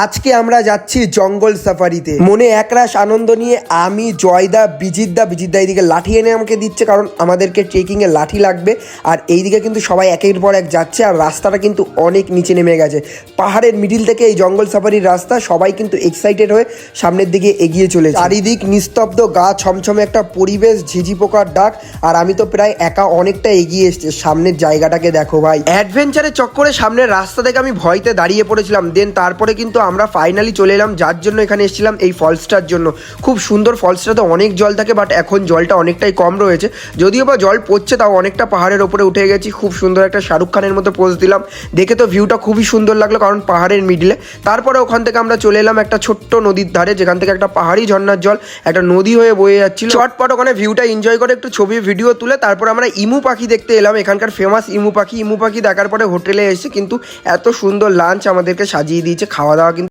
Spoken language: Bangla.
আজকে আমরা যাচ্ছি জঙ্গল সাফারিতে। মনে একরাশ আনন্দ নিয়ে আমি, জয়দা, বিজিতদা এদিকে লাঠি এনে আমাকে দিচ্ছে, কারণ আমাদেরকে ট্রেকিং এ লাঠি লাগবে। আর এইদিকে কিন্তু সবাই একের পর এক যাচ্ছে, আর রাস্তাটা কিন্তু অনেক নিচে নেমে গেছে। পাহাড়ের মিডিল থেকে এই জঙ্গল সাফারির রাস্তা। সবাই কিন্তু এক্সাইটেড হয়ে সামনের দিকে এগিয়ে চলেছে। চারিদিক নিস্তব্ধ, গা ছমছমে একটা পরিবেশ, ঝিঝি পোকার ডাক। আর আমি তো প্রায় একা অনেকটা এগিয়ে এসেছি। সামনের জায়গাটাকে দেখো ভাই। অ্যাডভেঞ্চারের চক্করে সামনের রাস্তা থেকে আমি ভয়তে দাঁড়িয়ে পড়েছিলাম। দেন তারপরে কিন্তু আমরা ফাইনালি চলে এলাম, যার জন্য এখানে এসেছিলাম এই ফলসটার জন্য। খুব সুন্দর ফলসটাতে অনেক জল থাকে, বাট এখন জলটা অনেকটাই কম রয়েছে। যদিও বা জল পড়ছে, তাও অনেকটা পাহাড়ের ওপরে উঠে গেছি। খুব সুন্দর একটা শাহরুখ খানের মতো পোজ দিলাম। দেখে তো ভিউটা খুবই সুন্দর লাগলো, কারণ পাহাড়ের মিডিলে। তারপরে ওখান থেকে আমরা চলে এলাম একটা ছোট্ট নদীর ধারে, যেখান থেকে একটা পাহাড়ি ঝর্ণার জল একটা নদী হয়ে বয়ে যাচ্ছিল। চটপট ওখানে ভিউটা এনজয় করে একটু ছবি ভিডিও তুলে তারপর আমরা ইমু পাখি দেখতে এলাম। এখানকার ফেমাস ইমু পাখি দেখার পরে হোটেলে এসে কিন্তু এত সুন্দর লাঞ্চ আমাদেরকে সাজিয়ে দিয়েছে। খাওয়া দাওয়া